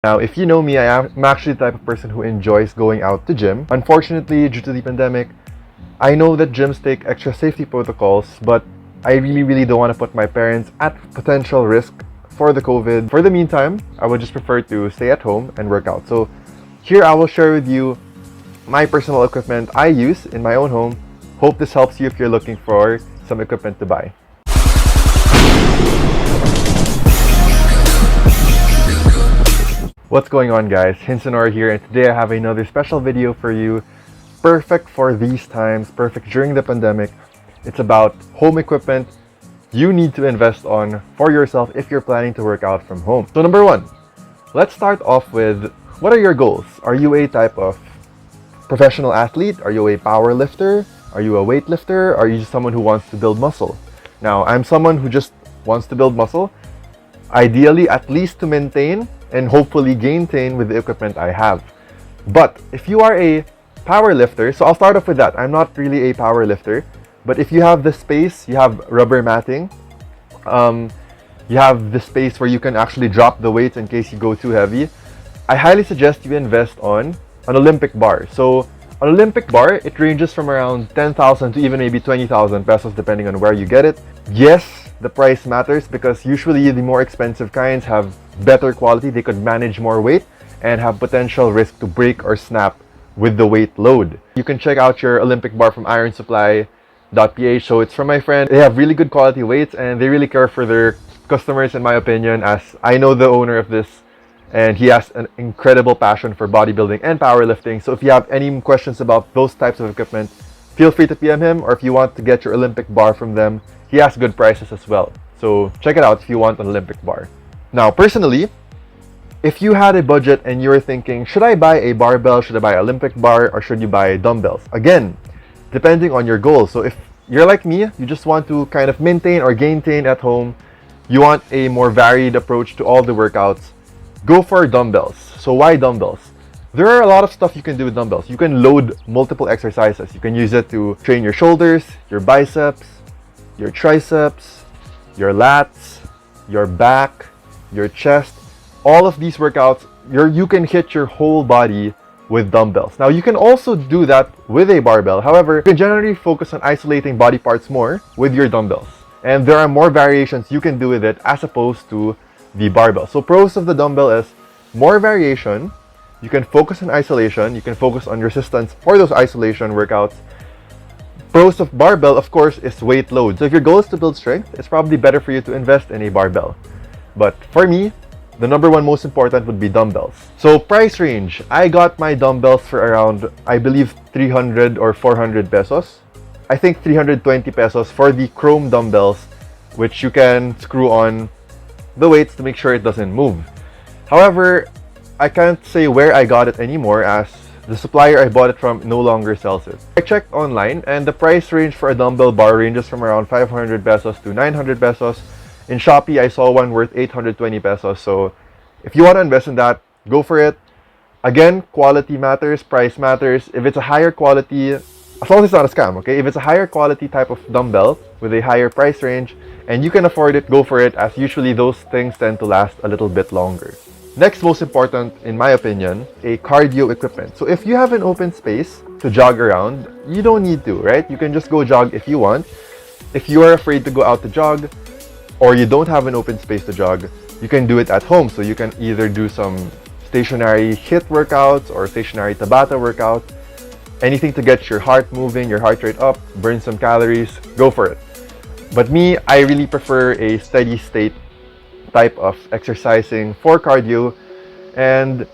Now, if you know me, I'm actually the type of person who enjoys going out to gym. Unfortunately, due to the pandemic, I know that gyms take extra safety protocols, but I really don't want to put my parents at potential risk for the COVID. For the meantime, I would just prefer to stay at home and work out. So here I will share with you my personal equipment I use in my own home. Hope this helps you if you're looking for some equipment to buy. What's going on, guys? Hinson here, and today I have another special video for you. Perfect for these times, perfect during the pandemic. It's about home equipment you need to invest on for yourself if you're planning to work out from home. So number one, let's start off with, what are your goals? Are you a type of professional athlete? Are you a power lifter? Are you a weightlifter? Are you just someone who wants to build muscle? Now, I'm someone who just wants to build muscle, ideally at least to maintain and hopefully gain with the equipment I have. But if you are a power lifter, so I'll start off with that. I'm not really a power lifter, but if you have the space, you have rubber matting, you have the space where you can actually drop the weights in case you go too heavy, I highly suggest you invest on an Olympic bar. So an Olympic bar, it ranges from around 10,000 to even maybe 20,000 pesos depending on where you get it. Yes, the price matters because usually the more expensive kinds have better quality. They could manage more weight and have potential risk to break or snap with the weight load. You can check out your Olympic bar from ironsupply.ph. So it's from my friend. They have really good quality weights and they really care for their customers, in my opinion, as I know the owner of this and he has an incredible passion for bodybuilding and powerlifting. So if you have any questions about those types of equipment, feel free to PM him, or if you want to get your Olympic bar from them, he has good prices as well. So check it out if you want an Olympic bar. Now, personally, if you had a budget and you were thinking, should I buy a barbell, should I buy an Olympic bar, or should you buy dumbbells? Again, depending on your goals. So if you're like me, you just want to kind of maintain or gain at home, you want a more varied approach to all the workouts, go for dumbbells. So why dumbbells? There are a lot of stuff you can do with dumbbells. You can load multiple exercises. You can use it to train your shoulders, your biceps, your triceps, your lats, your back, your chest. All of these workouts, you can hit your whole body with dumbbells. Now, you can also do that with a barbell. However, you can generally focus on isolating body parts more with your dumbbells. And there are more variations you can do with it as opposed to the barbell. So pros of the dumbbell is more variation. You can focus on isolation. You can focus on resistance for those isolation workouts. Pros of barbell, of course, is weight load. So if your goal is to build strength, it's probably better for you to invest in a barbell. But for me, the number one most important would be dumbbells. So price range, I got my dumbbells for around, I believe, 300 or 400 pesos. I think 320 pesos for the chrome dumbbells, which you can screw on the weights to make sure it doesn't move. However, I can't say where I got it anymore as the supplier I bought it from no longer sells it. I checked online and the price range for a dumbbell bar ranges from around 500 pesos to 900 pesos. In Shopee, I saw one worth 820 pesos. So if you want to invest in that, go for it. Again, quality matters, price matters. If it's a higher quality, as long as it's not a scam, okay? If it's a higher quality type of dumbbell with a higher price range and you can afford it, go for it, as usually those things tend to last a little bit longer. Next, most important, in my opinion, a cardio equipment. So if you have an open space to jog around, you don't need to, right? You can just go jog if you want. If you are afraid to go out to jog, or you don't have an open space to jog, you can do it at home. So you can either do some stationary HIIT workouts or stationary Tabata workout. Anything to get your heart moving, your heart rate up, burn some calories, go for it. But me, I really prefer a steady state type of exercising for cardio, and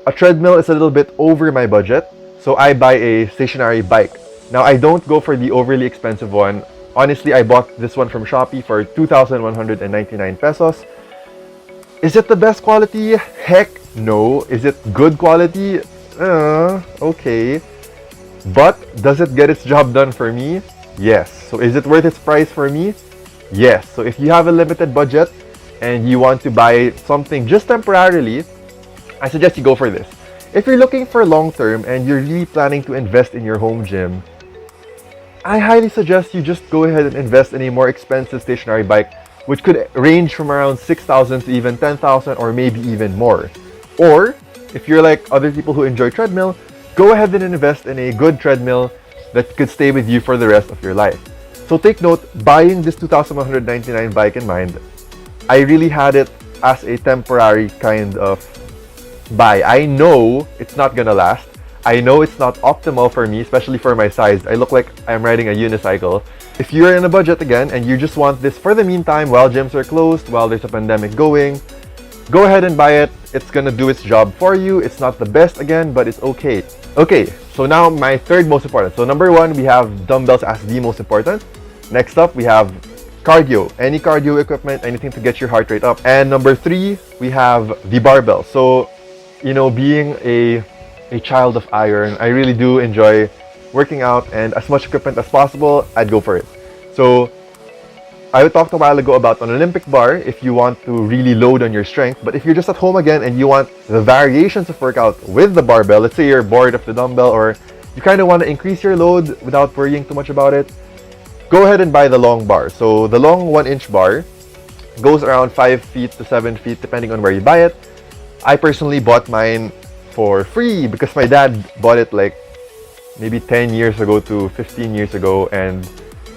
a treadmill is a little bit over my budget, so I buy a stationary bike. Now, I don't go for the overly expensive one. Honestly, I bought this one from Shopee for 2,199 pesos. Is it the best quality? Heck no. Is it good quality? Okay. But does it get its job done for me? Yes. So is it worth its price for me? Yes. So if you have a limited budget and you want to buy something just temporarily, I suggest you go for this. If you're looking for long term and you're really planning to invest in your home gym, I highly suggest you just go ahead and invest in a more expensive stationary bike, which could range from around 6,000 to even 10,000 or maybe even more. Or if you're like other people who enjoy treadmill, go ahead and invest in a good treadmill that could stay with you for the rest of your life. So take note, buying this 2,199 bike in mind, I really had it as a temporary kind of buy. I know it's not gonna last. I know it's not optimal for me, especially for my size. I look like I'm riding a unicycle. If you're in a budget again and you just want this for the meantime while gyms are closed, while there's a pandemic going, go ahead and buy it. It's gonna do its job for you. It's not the best again, but it's okay. Okay, so now my third most important. So number one, we have dumbbells as the most important. Next up, we have cardio. Any cardio equipment, anything to get your heart rate up. And number three, we have the barbell. So, you know, being a child of iron, I really do enjoy working out, and as much equipment as possible, I'd go for it. So I talked a while ago about an Olympic bar if you want to really load on your strength, but if you're just at home again and you want the variations of workout with the barbell, let's say you're bored of the dumbbell or you kind of want to increase your load without worrying too much about it, go ahead and buy the long bar. So the long 1-inch bar goes around 5 feet to 7 feet depending on where you buy it. I personally bought mine for free because my dad bought it like maybe 10 years ago to 15 years ago, and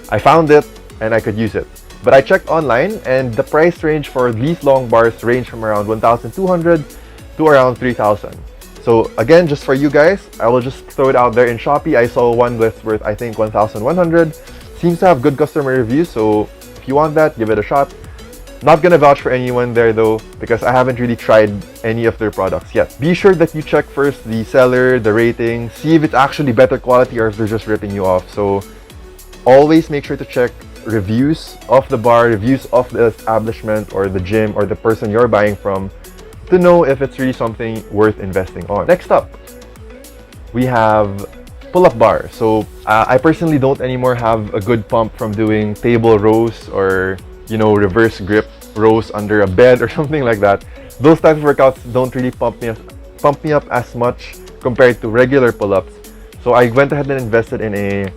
I found it and I could use it. But I checked online and the price range for these long bars range from around 1,200 to around 3,000. So again, just for you guys, I will just throw it out there in Shopee. I saw one that's worth I think 1,100. Seems to have good customer reviews, so if you want that, give it a shot. Not gonna vouch for anyone there though, because I haven't really tried any of their products yet. Be sure that you check first the seller, the rating, see if it's actually better quality or if they're just ripping you off. So always make sure to check reviews of the bar, reviews of the establishment or the gym or the person you're buying from to know if it's really something worth investing on. Next up, we have pull-up bar. So I personally don't anymore have a good pump from doing table rows or, you know, reverse grip rows under a bed or something like that. Those types of workouts don't really pump me up as much compared to regular pull-ups. So I went ahead and invested in a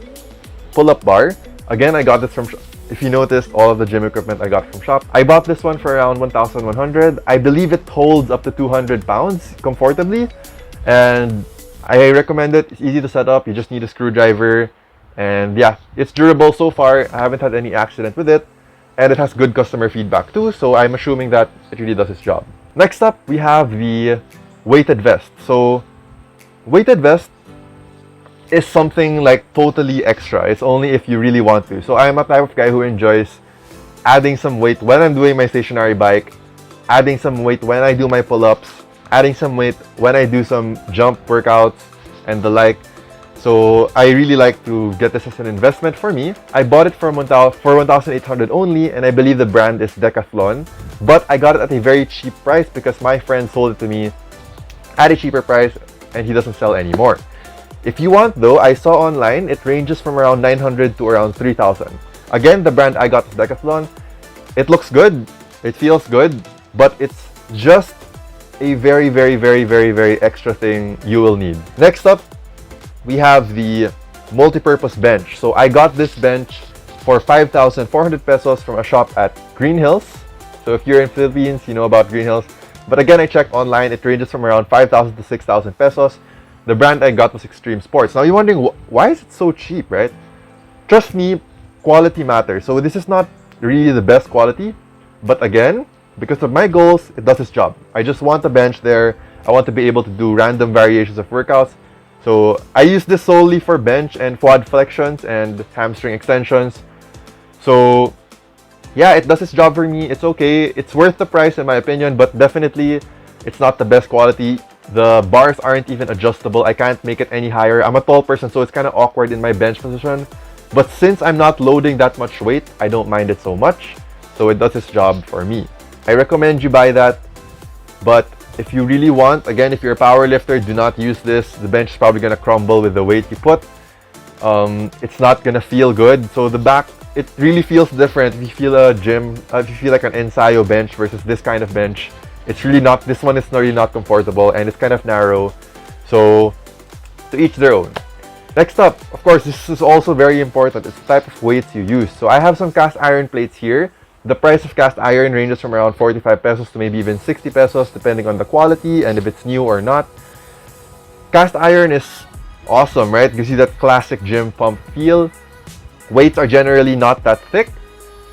pull-up bar. Again, I got this from, if you noticed, all of the gym equipment I got from shop. I bought this one for around 1,100. I believe it holds up to 200 pounds comfortably, and I recommend it. It's easy to set up. You just need a screwdriver, and yeah, it's durable so far. I haven't had any accident with it, and it has good customer feedback too, so I'm assuming that it really does its job. Next up, we have the weighted vest. So weighted vest is something like totally extra. It's only if you really want to. So I'm a type of guy who enjoys adding some weight when I'm doing my stationary bike, adding some weight when I do my pull-ups, adding some weight when I do some jump workouts and the like. So I really like to get this as an investment for me. I bought it for 1,800 only, and I believe the brand is Decathlon. But I got it at a very cheap price because my friend sold it to me at a cheaper price and he doesn't sell anymore. If you want though, I saw online, it ranges from around 900 to around 3,000. Again, the brand I got is Decathlon. It looks good, it feels good, but it's just a very, very, very, very, very extra thing you will need. Next up, we have the multi-purpose bench. So I got this bench for 5,400 pesos from a shop at Green Hills. So if you're in Philippines, you know about Green Hills. But again, I checked online, it ranges from around 5,000 to 6,000 pesos. The brand I got was Extreme Sports. Now you're wondering, why is it so cheap, right? Trust me, quality matters. So this is not really the best quality, but again, because of my goals, it does its job. I just want a bench there. I want to be able to do random variations of workouts. So I use this solely for bench and quad flexions and hamstring extensions. So yeah, it does its job for me. It's okay. It's worth the price in my opinion, but definitely it's not the best quality. The bars aren't even adjustable. I can't make it any higher. I'm a tall person, so it's kind of awkward in my bench position. But since I'm not loading that much weight, I don't mind it so much. So it does its job for me. I recommend you buy that. But if you really want, again, if you're a power lifter, do not use this. The bench is probably going to crumble with the weight you put. It's not going to feel good. So the back, it really feels different. If you feel a gym, if you feel like an ensayo bench versus this kind of bench, it's really not, this one is really not comfortable and it's kind of narrow. So to each their own. Next up, of course, this is also very important. It's the type of weights you use. So I have some cast iron plates here. The price of cast iron ranges from around 45 pesos to maybe even 60 pesos depending on the quality and if it's new or not. Cast iron is awesome, right? Gives you that classic gym pump feel. Weights are generally not that thick,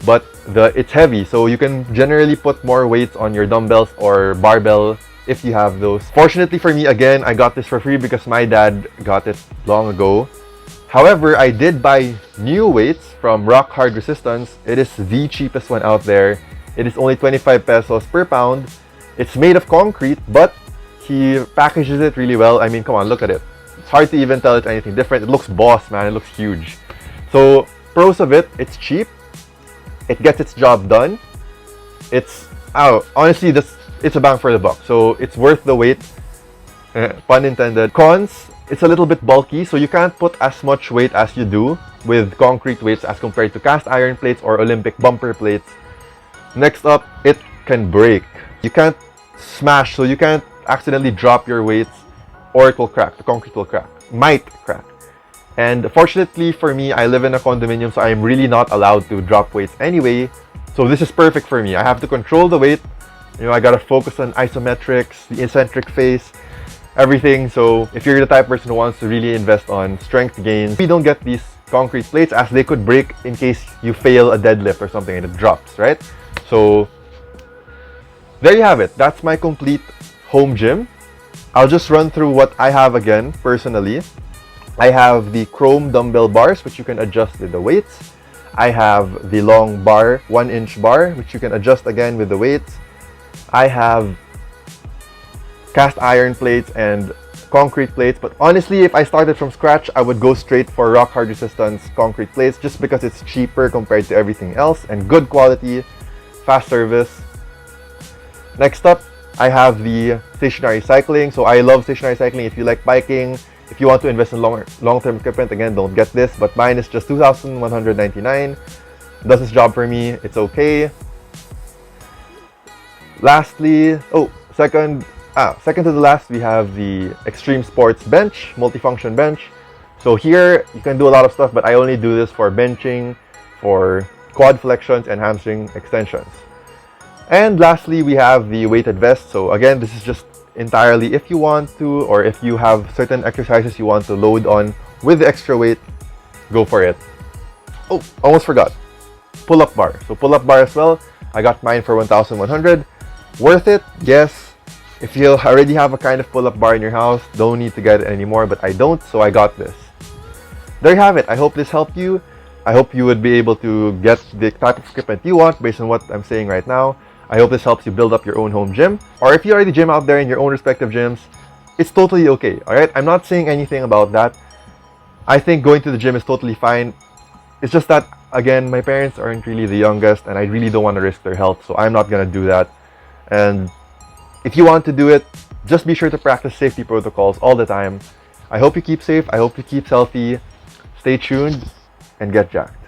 but it's heavy, so you can generally put more weights on your dumbbells or barbell if you have those. Fortunately for me, again, I got this for free because my dad got it long ago. However, I did buy new weights from Rock Hard Resistance. It is the cheapest one out there. It is only 25 pesos per pound. It's made of concrete, but he packages it really well. I mean, come on, look at it. It's hard to even tell it's anything different. It looks boss, man. It looks huge. So, pros of it, it's cheap. It gets its job done. Honestly, it's a bang for the buck. So, it's worth the wait. Pun intended. Cons, it's a little bit bulky, so you can't put as much weight as you do with concrete weights as compared to cast iron plates or Olympic bumper plates. Next up, it can break. You can't smash, so you can't accidentally drop your weights or it will crack. The concrete will crack. Might crack. And fortunately for me, I live in a condominium, so I'm really not allowed to drop weights anyway. So this is perfect for me. I have to control the weight. I gotta focus on isometrics, the eccentric phase, everything. So if you're the type of person who wants to really invest on strength gains, we don't get these concrete plates as they could break in case you fail a deadlift or something and it drops, right? So there you have it. That's my complete home gym. I'll just run through what I have again personally. I have the chrome dumbbell bars, which you can adjust with the weights. I have the long bar, 1-inch bar, which you can adjust again with the weights. I have cast iron plates and concrete plates, but honestly, if I started from scratch, I would go straight for Rock Hard Resistance concrete plates just because it's cheaper compared to everything else and good quality, fast service. Next up, I have the stationary cycling. So I love stationary cycling. If you like biking, if you want to invest in long-term equipment, again, don't get this, but mine is just 2,199. Does its job for me. It's okay. Lastly, second to the last, we have the Extreme Sports Bench, multifunction bench. So here, you can do a lot of stuff, but I only do this for benching, for quad flexions, and hamstring extensions. And lastly, we have the weighted vest. So again, this is just entirely if you want to, or if you have certain exercises you want to load on with the extra weight, go for it. Oh, almost forgot. Pull-up bar. So pull-up bar as well. I got mine for 1,100. Worth it? Yes. If you already have a kind of pull-up bar in your house, don't need to get it anymore, but I don't, so I got this. There you have it. I hope this helped you. I hope you would be able to get the type of equipment you want based on what I'm saying right now. I hope this helps you build up your own home gym. Or if you already gym out there in your own respective gyms, it's totally okay, alright? I'm not saying anything about that. I think going to the gym is totally fine. It's just that, again, my parents aren't really the youngest and I really don't want to risk their health, so I'm not going to do that. And if you want to do it, just be sure to practice safety protocols all the time. I hope you keep safe. I hope you keep healthy. Stay tuned and get jacked.